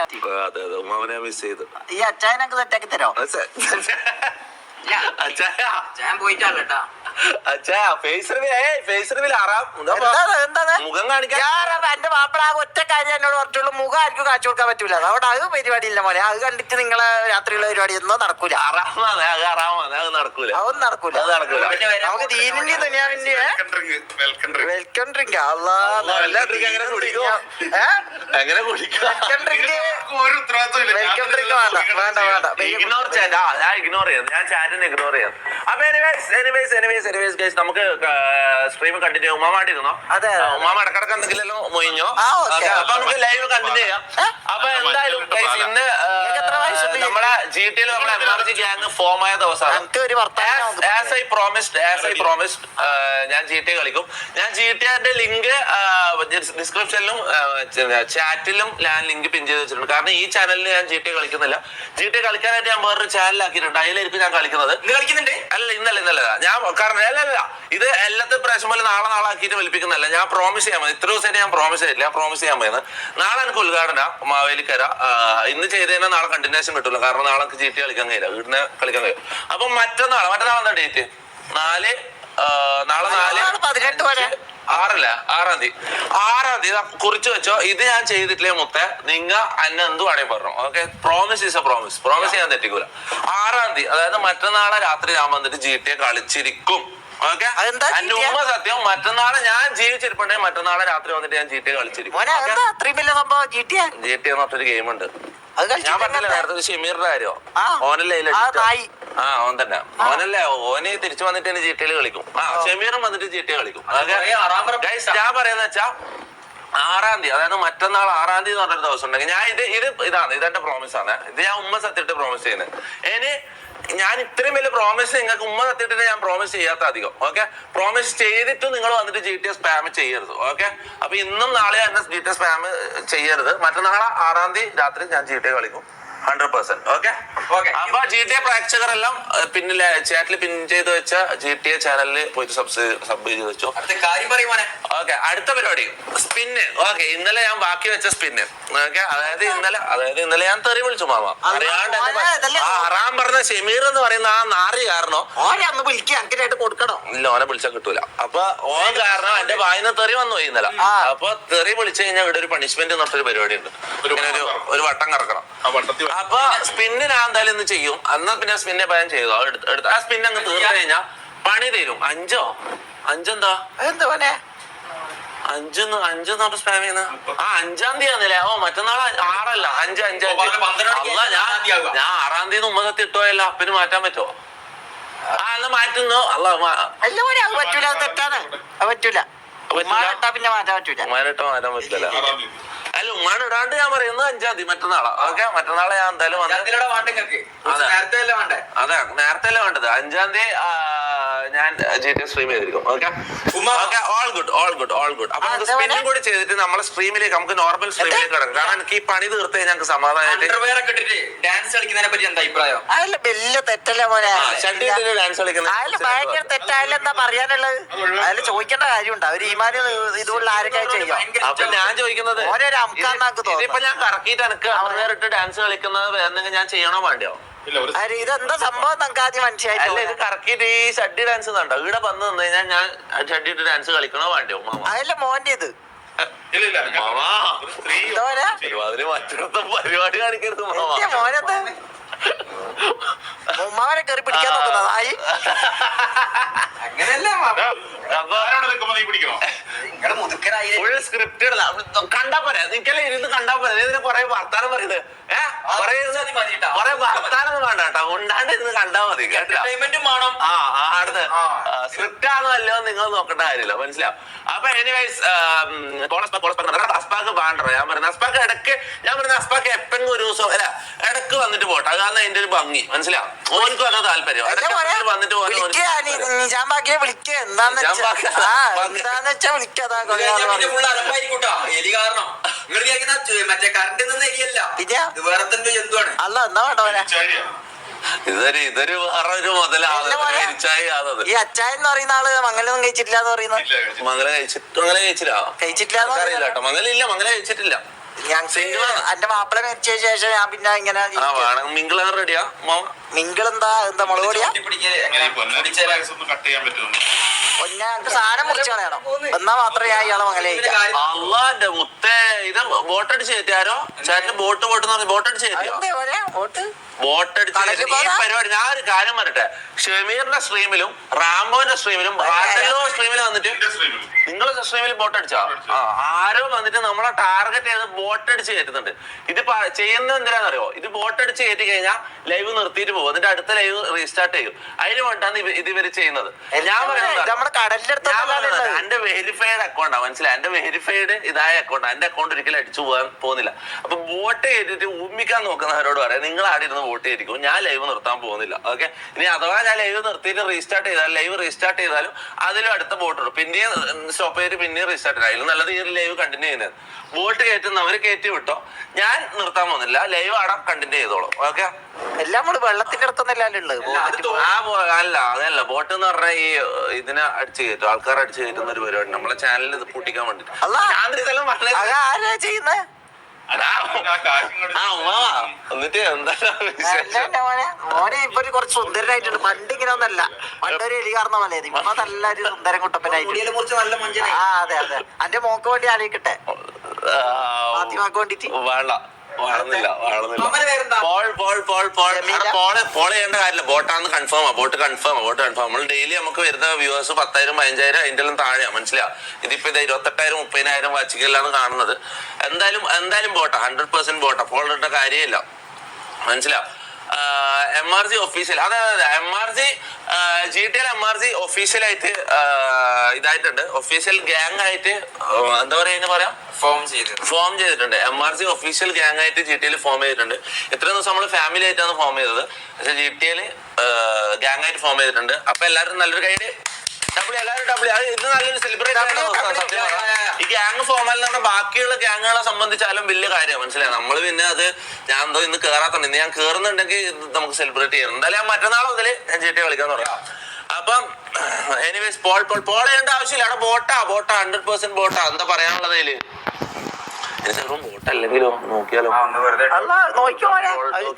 അതെ അതെ ഉമ്മാവനെ മിസ് ചെയ്തു. ഈ അച്ചായനൊക്കെ സെറ്റാക്കി തരോ? ഞാൻ പോയിട്ടാ മുഖം കാണിക്കാൻ എന്റെ മാപ്പിള ഒറ്റ കാര്യം എന്നോട് പറഞ്ഞുള്ളൂ, മുഖം ആർക്കും കാണിച്ചു കൊടുക്കാൻ പറ്റൂല. അതുകൊണ്ട് അത് പരിപാടി ഇല്ല മോനെ. അത് കണ്ടിട്ട് നിങ്ങളെ രാത്രിയുള്ള പരിപാടി ഒന്നും നടക്കൂല. അതൊന്നും നടക്കൂല. നമുക്ക് ദീനിന്റെ ദുനിയാവിന്റെ വെൽക്കം ഡ്രിങ്ക് എങ്ങനെ കുടിക്കാം? വെൽക്കം ഡ്രിങ്ക് വേണ്ട വേണ്ട ഇഗ്നോർ ചെയ്യാം. ഞാൻ ചാറ്റിനെ ഇഗ്നോർ ചെയ്യാം. അപ്പൊ എനിവേസ് നമുക്ക് സ്ട്രീം കണ്ടിന്യൂ ചെയ്യാം. ഉമ്മാമാട്ടിരുന്നോ? ഉമ്മാമ ഇടക്കിടക്ക് എന്തെങ്കിലും മൊയിഞ്ഞോ? അപ്പൊ നമുക്ക് ലൈവ് കണ്ടിന്യൂ ചെയ്യാം. അപ്പൊ എന്തായാലും ഇന്ന് നമ്മളെ GTA നമ്മളെ MRG ഗ്യാങ് ഫോം ആയ ദിവസമാണ്. ആസ് ഐ പ്രോമിസ്ഡ് ഞാൻ GTA കളിക്കും. ഞാൻ GTA ലിങ്ക് ഡിസ്ക്രിപ്ഷനിലും ചാറ്റിലും ഞാൻ ലിങ്ക് പിൻ ചെയ്ത് വെച്ചിട്ടുണ്ട്. കാരണം ഈ ചാനലിൽ ഞാൻ GTA കളിക്കുന്നില്ല. GTA കളിക്കാനായിട്ട് ഞാൻ വേറൊരു ചാനൽ ആക്കിയിട്ടുണ്ട്. അതിലായിരിക്കും ഞാൻ കളിക്കുന്നത്. അല്ല ഇന്നലെ ഞാൻ കാരണം അല്ല ഇത് എല്ലാത്തും പ്രാവശ്യം പോലെ നാളെ ആക്കിയിട്ട് വലിപ്പിക്കുന്നല്ല. ഞാൻ പ്രോമിസ് ചെയ്യാൻ ഇത്ര ദിവസമായിട്ട് ഞാൻ പ്രോമിസ് ചെയ്തില്ല. പ്രോമിസ് ചെയ്യാൻ പോയത് നാളെ എനിക്ക് ഉദ്ഘാടന മാവേലിക്കര. ഇന്ന് ചെയ്ത് കഴിഞ്ഞാൽ നാളെ കണ്ടിന്യൂഷൻ കിട്ടില്ല. കാരണം നാളെ GTA കളിക്കാൻ കഴിയില്ല, വീടിനെ കളിക്കാൻ കഴിയും. അപ്പൊ മറ്റന്നാൾ എന്താ ഡേറ്റ്? നാളെ 6 തീയതി കുറിച്ച് വെച്ചോ. ഇത് ഞാൻ ചെയ്തിട്ടില്ലേ മുത്തേ, നിങ്ങ അന്നെ എന്ത് വേണേ പറഞ്ഞു. Okay, promise is A promise. Promise ചെയ്യാൻ തെറ്റിക്കൂല. 6 തീയതി അതായത് മറ്റന്നാളെ രാത്രി ഞാൻ വന്നിട്ട് GTA കളിച്ചിരിക്കും. ഓക്കെ, എന്റെ ഉമ്മ സത്യം. മറ്റന്നാളെ ഞാൻ ജീവിച്ചിരിപ്പുണ്ടെങ്കിൽ മറ്റന്നാളെ രാത്രി വന്നിട്ട് ഞാൻ GTA കളിച്ചിരിക്കും. GTA എന്ന് പറഞ്ഞൊരു ഗെയിം ഉണ്ട്. ഞാൻ പറഞ്ഞില്ല നേരത്തെ ഷമീറിന്റെ കാര്യോ? ഓനല്ലേ ഓൻ തന്നെ. ഓനല്ലേ ഓന് തിരിച്ചു വന്നിട്ട് തന്നെ GTA കളിക്കും. ഷമീറും വന്നിട്ട് GTA കളിക്കും. ഞാൻ പറയുന്ന വെച്ചാ 6 തീയതി അതായത് മറ്റന്നാൾ 6 തീയതി എന്ന് പറഞ്ഞൊരു ദിവസം ഉണ്ടെങ്കിൽ ഞാൻ ഇതെന്റെ പ്രോമിസ് ആണ്. ഇത് ഞാൻ ഉമ്മ സത്യമായിട്ട് പ്രോമിസ് ചെയ്യുന്നത്. ഇനി ഞാൻ ഇത്രയും വലിയ പ്രോമിസ് നിങ്ങൾക്ക് ഉമ്മ സത്യമായിട്ട് ഞാൻ പ്രോമിസ് ചെയ്യാത്ത അധികം. ഓക്കെ, പ്രോമിസ് ചെയ്തിട്ട് നിങ്ങൾ വന്നിട്ട് GTA സ്പാം ചെയ്യരുത്. ഓക്കെ, അപ്പൊ ഇന്നും നാളെ എന്നെ GTA സ്പാം ചെയ്യരുത്. മറ്റന്നാളെ 6 തീയതി രാത്രി ഞാൻ GTA കളിക്കും 100%. ഓക്കെ, അപ്പൊ GTA പ്രേക്ഷകരെല്ലാം പിന്നിലെ ചാറ്റിൽ പിൻ ചെയ്ത് വെച്ച GTA ചാനലിൽ പോയിട്ട് സബ് ചെയ്ത് വെച്ചു. ഓക്കെ, അടുത്ത പരിപാടി സ്പിന്ന്. ഓക്കെ, ഇന്നലെ ഞാൻ ബാക്കി വെച്ച സ്പിന്ന്. ഓക്കെ, അതായത് ഇന്നലെ ഞാൻ തെറി വിളിച്ചു മാമ അറിയാണ്ട്. ആറാൻ പറഞ്ഞ ഷമീർ എന്ന് പറയുന്ന ആ നാറി കാരണം കൊടുക്കണോ? ഇല്ല, ഓനെ വിളിച്ചാൽ കിട്ടൂല. അപ്പൊ ഓൻ കാരണം എന്റെ വായിന്ന് തെറി വന്നു പോയി ഇന്നലെ. അപ്പൊ തെറി വിളിച്ചു കഴിഞ്ഞാൽ ഇവിടെ ഒരു പണിഷ്മെന്റ് എന്ന് പറഞ്ഞൊരു പരിപാടി ഉണ്ട്. ഒരു വട്ടം കറക്കണം. അപ്പൊ സ്പിന്ന് ഞാൻ എന്തായാലും ഇന്ന് ചെയ്യും. എന്നാ പിന്നെ സ്പിന്നെ പയ്യൻ ചെയ്തോ. എടുത്ത് ആ സ്പിന്ന് അങ്ങ് തീർന്നു കഴിഞ്ഞാൽ പണി തരും. അഞ്ചെന്താ 5 തൊട്ട് സ്പാം ചെയ്യുന്ന 5-ാം തീയതി ആണല്ലേ? മറ്റന്നാളെ 6 അല്ല 5 ഞാൻ 6-ാം തീയതി ഉമ്മ സത്യം ഇട്ടോയല്ല. അപ്പിന് മാറ്റാൻ പറ്റുമോ? എന്നാ മാറ്റുന്നു. പറ്റൂല, തെറ്റാണ്. പറ്റൂല, പിന്നെ മാറ്റാൻ പറ്റൂല. മാറ്റാൻ പറ്റില്ല. അല്ല, ഉമ്മാണ് ഇടാണ്ട് ഞാൻ പറയുന്നത് 5-ാം തീയതി മറ്റന്നാളെ. ഓക്കെ, മറ്റന്നാളെ ഞാൻ എന്തായാലും അതെ നേരത്തെ അല്ലേ വേണ്ടത്. 5-ാം തീയതി ഞാൻ GTA സ്ട്രീം ചെയ്തിരിക്കും. Okay, all good. അപ്പൊ നമുക്ക് സ്പിന്നും കൂടി ചെയ്തിട്ട് നമ്മളെ സ്ട്രീമിലേക്ക് നമുക്ക് നോർമൽ സ്ട്രീമിലേക്ക് കിടക്കും. കാരണം എനിക്ക് ഈ പണി തീർത്ത് കഴിഞ്ഞാൽ ഞങ്ങൾക്ക് സമാധാനമായിട്ട് ഡാൻസ് കളിക്കുന്നതിനെ പറ്റി എന്താ അഭിപ്രായം? അതില് വലിയ തെറ്റല്ലേ മോനെ. ഡാൻസ് കളിക്കുന്നത് അതില് ഭയങ്കര തെറ്റായാലും എന്താ പറയാനുള്ളത്? അതില് ചോദിക്കേണ്ട കാര്യമുണ്ട്. അവര് ഈമാന് ഇതുള്ള ആരൊക്കെ ചെയ്യാം. അപ്പൊ ഞാൻ ചോദിക്കുന്നത് ഇതിപ്പോ ഞാൻ കറക്കിയിട്ട് എനിക്ക് വേറിട്ട് ഡാൻസ് കളിക്കുന്നത് എന്തെങ്കിലും ഞാൻ ചെയ്യണോ വേണ്ടിയോ? ഇതെന്താ സംഭവം നമുക്ക് ആദ്യം മനസ്സിലായില്ല. ഇത് കറക്കിയിട്ട് ഈ ഷഡ്ഡി ഡാൻസ് കണ്ടോ? ഇവിടെ വന്ന് നിന്ന് കഴിഞ്ഞാൽ ഞാൻ ഷഡ്ഡിട്ട് ഡാൻസ് കളിക്കണോ വേണ്ടിയോ? അതല്ല മോന്റെ ഇത് പരിപാടി കാണിക്കരുത് മോനത് ഉമ്മാവനെ കയറി പിടിക്കാൻ നോക്കുന്നതായി. അങ്ങനെയല്ല, ഫുൾ സ്ക്രിപ്റ്റ് കണ്ടാ പോരാ. നിനക്കല്ലേ ഇരുന്ന് കണ്ടാ പോരാ. ഇതിന് കൊറേ വർത്താനം പറയുന്നത്. കൊറേ വർത്താനം വേണ്ട കേട്ടോ. ഉണ്ടാണ്ട് ഇരുന്ന് കണ്ടാ മതി. അടുത്ത് സ്ക്രിപ്റ്റ് ആണോ അല്ലയോ നിങ്ങൾ നോക്കേണ്ട കാര്യമില്ല. മനസ്സിലാവും. അപ്പൊ എനിവേസ് അസ്പാക്ക് വേണ്ടോ? ഞാൻ പറയുന്നത് അസ്പാക്ക് അസ്പാക്ക് എപ്പെങ്കിലും ഒരു ദിവസം അല്ല ഇടക്ക് വന്നിട്ട് പോട്ടെ. കാരണം അതിന്റെ ഒരു ഭംഗി മനസ്സിലാവും. ഓനിക്കും അതാ താല്പര്യം. വന്നിട്ട് ഇതൊരു മുതലാണ്. ഈ അച്ചായൻ എന്ന് പറയുന്ന ആള് മംഗലൊന്നും കഴിച്ചിട്ടില്ല എന്ന് പറയുന്നത്. മംഗലം കഴിച്ചിട്ടില്ല. കഴിച്ചിട്ടില്ല അറിയില്ല കേട്ടോ. മംഗലില്ല, മംഗലം കഴിച്ചിട്ടില്ല. എന്റെ മാപ്പിള മരിച്ച ശേഷം ഞാൻ പിന്നെ ഇങ്ങനെ മിങ്കിൾ റെഡിയാ മിങ്കിൾ എന്താ മുളക് പൊടിയാ ഞങ്ങക്ക് സാധനം മുറിച്ച് കളയണം എന്നാ മാത്രമേ ഞാൻ ഇയാളെ മകളെ അള്ളാന്റെ മുത്തേ ഇത് ബോട്ടടിച്ച് കയറ്റിയാരോ ചേട്ടന് ബോട്ട് ബോട്ടടിച്ച് കയറ്റിയോ ബോട്ടടിച്ച് ഈ പരിപാടി ഞാൻ ഒരു കാര്യം പറയട്ടെ ഷമീറിന്റെ സ്ട്രീമിലും റാംബോന്റെ സ്ട്രീമിലും സ്ട്രീമിൽ വന്നിട്ട് നിങ്ങളുടെ സ്ട്രീമിൽ ബോട്ടടിച്ചോ ആരോ വന്നിട്ട് നമ്മളെ ടാർഗറ്റ് ചെയ്ത് ബോട്ടടിച്ച് കയറ്റുന്നുണ്ട് ഇത് ചെയ്യുന്നത് എന്തിനാണെന്നറിയോ ഇത് ബോട്ടടിച്ച് കയറ്റി കഴിഞ്ഞാൽ ലൈവ് നിർത്തിയിട്ട് പോകും എന്നിട്ട് അടുത്ത ലൈവ് റീസ്റ്റാർട്ട് ചെയ്യും അതിന് വേണ്ടിയാണ് ഇത് ഇവര് ചെയ്യുന്നത് ഞാൻ പറയുന്നത് എന്റെ വെരിഫൈഡ് അക്കൗണ്ടാ മനസ്സിലായി എന്റെ വെരിഫൈഡ് ഇതായ അക്കൗണ്ട് എന്റെ അക്കൗണ്ട് ഒരിക്കലും അടിച്ചു പോകാൻ പോകുന്നില്ല അപ്പൊ ബോട്ട് ചെയ്തിട്ട് ഉമ്മിക്കാൻ നോക്കുന്നവരോട് പറയാം നിങ്ങൾ ആടെ ഇരുന്ന് വോട്ട് ചെയ്തിരിക്കും ഞാൻ ലൈവ് നിർത്താൻ പോകുന്നില്ല ഓക്കെ ഇനി അഥവാ ഞാൻ ലൈവ് നിർത്തിയിട്ട് റീസ്റ്റാർട്ട് ചെയ്താൽ ലൈവ് റീസ്റ്റാർട്ട് ചെയ്താലും അതിലും അടുത്ത ബോട്ട് ഇടും പിന്നെയും സ്റ്റോപ്പ് ചെയ്തിട്ട് പിന്നെയും റീസ്റ്റാർട്ട് ചെയ്യും അതിലും നല്ലത് ഈ ഒരു ലൈവ് കണ്ടിന്യൂ ചെയ്യുന്നത് ബോട്ട് കയറ്റുന്നവര് കയറ്റി വിട്ടോ ഞാൻ നിർത്താൻ പോകുന്നില്ല ലൈവ് ആടെ കണ്ടിന്യൂ ചെയ്തോളൂ ഓക്കെ എല്ലാം കൂടെ വെള്ളത്തിന്റെ അടുത്തൊന്നല്ലേ അല്ല അതല്ല ബോട്ട് എന്ന് പറഞ്ഞാൽ ഈ ഇതിനെ അടിച്ചു കയറ്റും ആൾക്കാർ അടിച്ചു കയറ്റുന്ന ഒരു പരിപാടി നമ്മളെ ചാനലിൽ ഇത് പൂട്ടിക്കാൻ വേണ്ടിട്ട് ചെയ്യുന്നത് എന്നിട്ട് എന്താ മോനെ ഇപ്പൊ കുറച്ച് സുന്ദരനായിട്ടുണ്ട് പണ്ട് ഇങ്ങനെ ഒന്നല്ല പണ്ടൊരു എലി കാർന്ന പോലെ ഇപ്പൊ നല്ലൊരു സുന്ദരൻ കുട്ടപ്പനായിട്ട് അതെ അതെ എന്റെ മോക്ക് വേണ്ടി ആലോചിക്കട്ടെ ഫാത്തിമാക്ക് വേണ്ടിട്ട് വളർന്നില്ല ഫോളോ ചെയ്യേണ്ട കാര്യമില്ല ബോട്ടാന്ന് കൺഫേം ബോട്ട് കൺഫേം നമ്മൾ ഡെയിലി നമുക്ക് വരുന്ന വ്യൂവേഴ്സ് 10,000 15,000 അതിന്റെ എല്ലാം താഴെയാ മനസ്സിലാ ഇതിപ്പോ ഇത് 28,000 30,000 വാച്ചിക്കല്ലാണ് കാണുന്നത് എന്തായാലും ബോട്ടാ 100% ബോട്ടാ ഫോളോ ഇട്ട കാര്യമില്ല മനസ്സിലാ MRG ഒഫീഷ്യൽ അതെ MRG GTL MRG ഒഫീഷ്യലായിട്ട് ഇതായിട്ടുണ്ട് ഒഫീഷ്യൽ ഗ്യാങ് ആയിട്ട് എന്താ പറയാ ഫോം ചെയ്തിട്ടുണ്ട് MRG ഒഫീഷ്യൽ ഗ്യാങ് ആയിട്ട് GTL ഫോം ചെയ്തിട്ടുണ്ട് ഇത്രയും ദിവസം നമ്മള് ഫാമിലി ആയിട്ടാണ് ഫോം ചെയ്തത് പക്ഷെ GTL ഗ്യാങ് ആയിട്ട് ഫോം ചെയ്തിട്ടുണ്ട് അപ്പൊ എല്ലാവരും നല്ലൊരു കൈഡ് ഇത് നല്ലൊരു സെലിബ്രേറ്റ് ഈ ഗ്യാങ് ഫോമാൽ എന്ന് പറഞ്ഞാൽ ബാക്കിയുള്ള ഗ്യാങ്ങുകളെ സംബന്ധിച്ചാലും വലിയ കാര്യമാണ് മനസ്സിലായി നമ്മള് പിന്നെ അത് ഞാൻ എന്തോ ഇന്ന് കേറാത്തുണ്ട് ഇന്ന് ഞാൻ കേറുന്നുണ്ടെങ്കിൽ നമുക്ക് സെലിബ്രേറ്റ് ചെയ്യണം എന്തായാലും ഞാൻ മറ്റന്നാൾ മുതൽ ഞാൻ GT കളിക്കാൻ തുടങ്ങാം അപ്പം എനിവേസ് പോൾ ചെയ്യേണ്ട ആവശ്യമില്ല അവിടെ ബോട്ടാ 100% ബോട്ടാ എന്താ പറയാനുള്ളത് അതില് വെറും ബോട്ട് അല്ലെങ്കിലോ നോക്കിയാലോ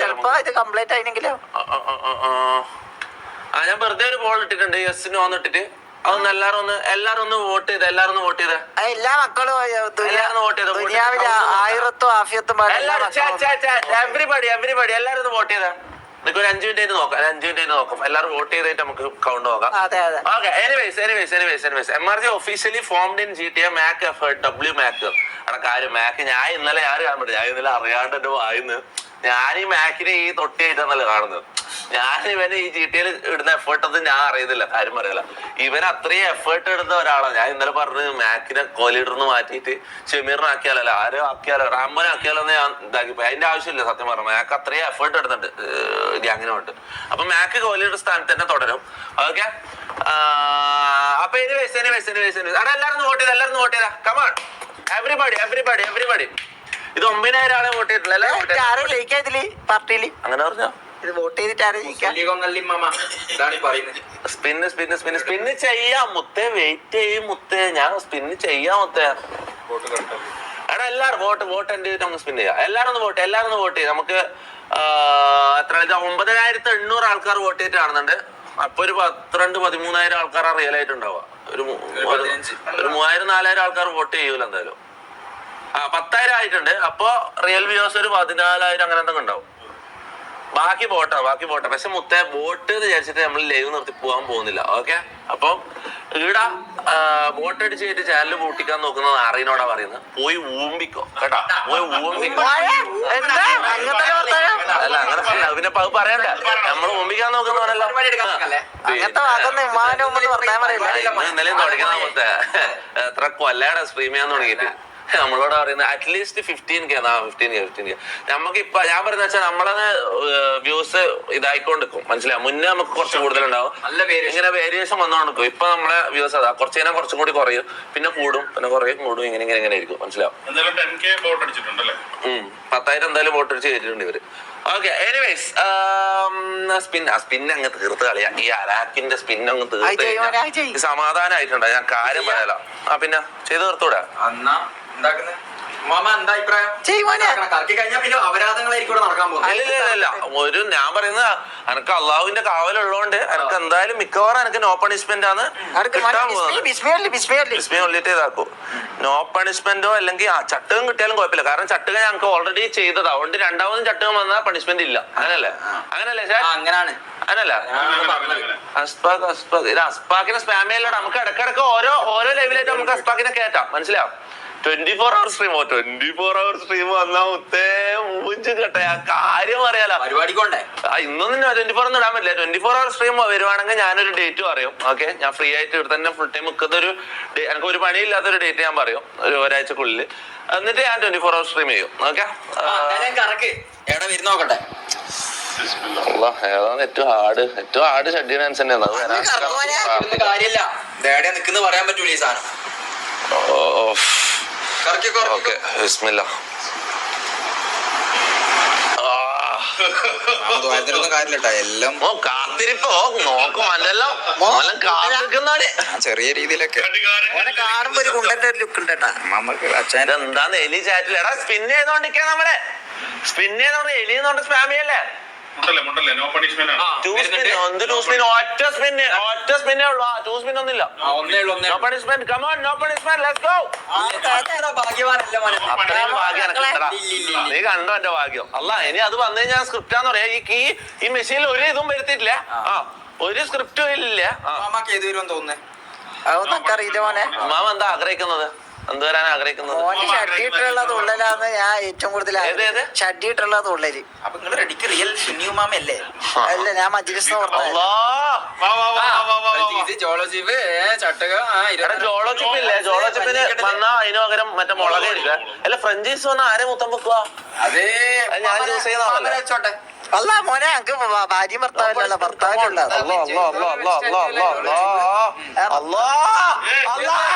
ചിലപ്പോ ഇത് കംപ്ലീറ്റ് ആയില്ലെങ്കിലോ ഞാൻ വെറുതെ ഒരു ബോൾ ഇട്ടിട്ടുണ്ട് യെസ് നോ ഇട്ടിട്ട് അതൊന്ന് എല്ലാരും ഒന്ന് വോട്ട് ചെയ്ത എല്ലാരും വോട്ട് ചെയ്ത എല്ലാ മക്കളും എവരിബഡി എല്ലാരും വോട്ട് ചെയ്ത നിങ്ങൾക്ക് ഒരു 5 മിനിറ്റ് നോക്കാം എല്ലാരും വോട്ട് ചെയ്തിട്ട് നമുക്ക് കൗണ്ട് നോക്കാം okay anyways MRG officially formed in GTA Mac effort W Mac അവിടെ കാര്യം മാക് ഞാൻ ഇന്നലെ കാണാൻ പറ്റും ഞാൻ ഇന്നലെ അറിയാണ്ട് എന്റെ വായിന്ന് ഞാൻ ഈ മാക്കിനെ ഈ തൊട്ടിയായിട്ടാണല്ലോ കാണുന്നത് ഞാൻ ഇവന് ഈ GTL ഇടുന്ന എഫേർട്ട് ഒന്നും ഞാൻ അറിയുന്നില്ല കാര്യം പറയല ഇവൻ അത്രയും എഫേർട്ട് ഇടുന്ന ഒരാളാണ് ഞാൻ ഇന്നലെ പറഞ്ഞു മാക്കിനെ കോലീഡറിന്ന് മാറ്റിയിട്ട് ഷമീറിനെ ആക്കിയാലോ ആരോ ആക്കിയാലോ റാംബോനെ ആക്കിയാലോ എന്ന് ഞാൻ ഇതാക്കിപ്പോ അതിന്റെ ആവശ്യമില്ല സത്യം പറഞ്ഞു മാക്ക് അത്രയും എഫേർട്ട് എടുത്തിട്ടുണ്ട് ഗ്യാങ്ങിന് വേണ്ടി അപ്പൊ മാക്ക് കോലീഡർ സ്ഥാനത്ത് തന്നെ തുടരും ഓക്കെ അപ്പൊ അവിടെ എല്ലാവരും വോട്ട് ചെയ്താ കമാൺ എവരിബഡി ഇത് 9,000 ആളെ വോട്ട് ചെയ്തിട്ടില്ല അങ്ങനെ പറഞ്ഞോ വോട്ട് സ്പിന്ന് ചെയ്യാം മുത്തേ വെയിറ്റ് ചെയ്യും മുത്തേ ഞാൻ സ്പിന്ന് ചെയ്യാം മുത്തേ എടാ എല്ലാരും വോട്ട് എന്റെ നമുക്ക് സ്പിൻ ചെയ്യാം എല്ലാരും വോട്ട് ചെയ്യാം നമുക്ക് എത്ര 9,800 ആൾക്കാർ വോട്ട് ചെയ്തിട്ട് കാണുന്നുണ്ട് അപ്പൊ ഒരു 12,000-13,000 ആൾക്കാർ റിയൽ ആയിട്ട് ഉണ്ടാവുക ഒരു 3,000-4,000 ആൾക്കാർ വോട്ട് ചെയ്യൂല എന്തായാലും 10,000 ആയിട്ടുണ്ട് അപ്പൊ റിയൽ വ്യൂവേഴ്സ് ഒരു 14,000 അങ്ങനെ എന്തെങ്കിലും ഉണ്ടാവും ബാക്കി പോട്ടെ പക്ഷെ മുത്തേ ബോട്ട് എന്ന് വിചാരിച്ചിട്ട് നമ്മൾ ലൈവ് നിർത്തി പോകാൻ പോകുന്നില്ല ഓക്കെ അപ്പം ഈടാ ബോട്ട് അടിച്ച് കയറ്റി ചാനൽ പൂട്ടിക്കാൻ നോക്കുന്നത് ആറിനോടാ പറയുന്നത് പോയി ഊമ്പിക്കോ കേട്ടാ അല്ല അങ്ങനെ പിന്നെ പറയണ്ട നമ്മൾ ഊമ്പിക്കാൻ നോക്കുന്നവനല്ലോ ഇന്നലെയും തുടങ്ങുന്ന മുത്തേ എത്ര കൊല്ലയുടെ സ്ട്രീം ചെയ്യാൻ തുടങ്ങിയിട്ട് നമ്മളോട് പറയുന്നത് അറ്റ്ലീസ്റ്റ് 15K നമുക്കിപ്പൊ ഞാൻ പറയുന്ന വെച്ചാൽ നമ്മളത് വ്യൂസ് ഇതായിക്കൊണ്ടിരിക്കും മനസ്സിലാവും മുന്നേ നമുക്ക് കുറച്ച് കൂടുതലുണ്ടാവും ഇങ്ങനെ വേരിയേഷൻ വന്നോണ്ടിരിക്കും ഇപ്പൊ നമ്മളെ വ്യൂസ് അതാ കുറച്ച് കഴിഞ്ഞാൽ കുറച്ചും കൂടി കുറയും പിന്നെ കൂടും പിന്നെ കൂടും ഇങ്ങനെ ആയിരിക്കും മനസ്സിലാവും 10,000 എന്തായാലും വോട്ട് അടിച്ച് കയറ്റിട്ടുണ്ട് ഇവര് ഓക്കെ എനിവേസ് സ്പിൻ അങ്ങ് തീർത്ത് കളിയാ ഈ അലാക്കിന്റെ സ്പിൻ അങ്ങ് തീർത്ത് കഴിഞ്ഞാൽ സമാധാനമായിട്ടുണ്ടോ ഞാൻ കാര്യം പറയാലോ പിന്നെ ചെയ്ത് തീർത്തൂടാ മാമ എന്താ അഭിപ്രായം? ചെയ്യുവാനേ കറക്കി കഴിഞ്ഞാൽ പിന്നെ അപരാധങ്ങളായിരിക്കും ഇവിടെ നടക്കാൻ പോകുന്നത്. അല്ല ഒരു ഞാൻ പറയുന്നത് എനക്ക് അള്ളാഹുവിന്റെ കാവലുള്ളതുകൊണ്ട് എനക്ക് എന്തായാലും മിക്കവാറും എനിക്ക് നോ പണിഷ്മെന്റ് ആണ് കിട്ടാൻ പോകുന്നത്. വിസ്മയം ഇതാക്കും. നോ പണിഷ്മെന്റോ അല്ലെങ്കിൽ ചട്ടകം കിട്ടിയാലും കുഴപ്പമില്ല. കാരണം ചട്ടകം ഞങ്ങൾക്ക് ഓൾറെഡി ചെയ്തതാ. അതുകൊണ്ട് രണ്ടാമതും ചട്ടകം വന്നാൽ പണിഷ്മെന്റ് ഇല്ല. അങ്ങനല്ലേ അങ്ങനാണ് അങ്ങനല്ല. അസ്പാക്കിനെ സ്പാം ചെയ്യലോടെ നമുക്ക് ഇടക്കിടക്ക് ഓരോ ലെവലായിട്ട് നമുക്ക് അസ്പാക്കിനെ കേട്ടാം. മനസ്സിലാവും. 24 hour സ്ട്രീമോ 24 hour സ്ട്രീം വന്നാ മുത്തേ മൂഞ്ച് കേട്ടെ. ആ കാര്യം അറിയാലോ. പരിപാടിക്കൊണ്ടേ ഇന്നൊന്നും 24 ഒന്നും ഇടാൻ പറ്റില്ല. 24 hour സ്ട്രീം വരുവാണെങ്കിൽ ഞാനൊരു ഡേറ്റ് പറയും. ഓക്കെ, ഞാൻ ഫ്രീ ആയിട്ട് ഇവിടെ തന്നെ ഫുൾ ടൈം നിൽക്കുന്ന എനിക്ക് ഒരു പണിയില്ലാത്തൊരു ഡേറ്റ് ഞാൻ പറയും ഒരാഴ്ചക്കുള്ളിൽ. എന്നിട്ട് ഞാൻ 24 hour സ്ട്രീം ചെയ്യും. ഓക്കെ, എവിടെ വരുന്ന നോക്കട്ടെ. ഏതാണ് ഏറ്റവും ഹാർഡ് ഷെഡ്യൂൾ ഡാൻസ് തന്നെയാണ്. കാര്യമില്ല, ഡാഡിയെ നിക്കുന്ന പറയാൻ പറ്റൂല ഈ സാധനം. ഓക്കെ, ബിസ്മില്ല. എല്ലാം കാത്തിരിപ്പോ നോക്കും അല്ലല്ലോ കാത്തിരിക്കുന്നവര് ചെറിയ രീതിയിലൊക്കെ കാണുമ്പോ ഒരു കുണ്ടന്റെ ഒരു ലുക്ക് ഉണ്ട്. എന്താന്ന് എലി ചാറ്റിൽ എടാ സ്പിൻ ചെയ്തോണ്ടിരിക്കാ നമ്മളെ. സ്പിൻ ചെയ്തോണ്ട് എലിന്നോണ്ട് സ്പാം ചെയ്യല്ലേ. നോ പണിഷ്മെന്റ് ആണ്. ഒറ്റ സ്പിന്നേ ഉള്ളൂ. 2 സ്പിൻ ഒന്നുമില്ല. No punishment. Come on, no punishment. Let's go. ഭാഗ്യവാനല്ല മോനെ. അത്രയും ഭാഗ്യം എനക്ക് ഉണ്ടെടാ. നീ കണ്ടോ എന്റെ ഭാഗ്യം. അല്ല ഇനി അത് വന്നു കഴിഞ്ഞാൽ സ്ക്രിപ്റ്റാന്ന് പറയാ. ഈ മെഷീനിൽ ഒരു ഇതും വരുത്തിയിട്ടില്ല. ഒരു സ്ക്രിപ്റ്റും ഇല്ല. മാമാക്ക് ഏത് വരുമെന്ന് തോന്നുന്നേ? അതൊന്നും അറിയില്ല മോനെ. മാമ എന്താ ആഗ്രഹിക്കുന്നത്? എന്ത് വരാൻ ആഗ്രഹിക്കുന്നത്? മോന് ഷഡ്ഡിട്ടുള്ളത് ഉള്ളലാന്ന് ഞാൻ ഏറ്റവും കൂടുതൽ ഷഡ്ഡിട്ടുള്ളത് ഉള്ളല്. അപ്പൊ നിങ്ങൾ റെഡിക്ക് റിയൽ സുന്നി മാമല്ലേ? അല്ല, ഞാൻ മജ്ലിസ് ജോളോച്ചിപ്പിന് വന്നാ അതിന് പകരം മറ്റേ മുളക് എടുക്കുക. അല്ല ഫ്രഞ്ചൈസ് വന്നാ ആരെ മുത്തം വെക്കുക? അതേ ഞാൻ യൂസ് ചെയ്യുന്ന അല്ല മോനെ, എനിക്ക് ഭാര്യ ഭർത്താവില്ല, ഭർത്താവിനുള്ള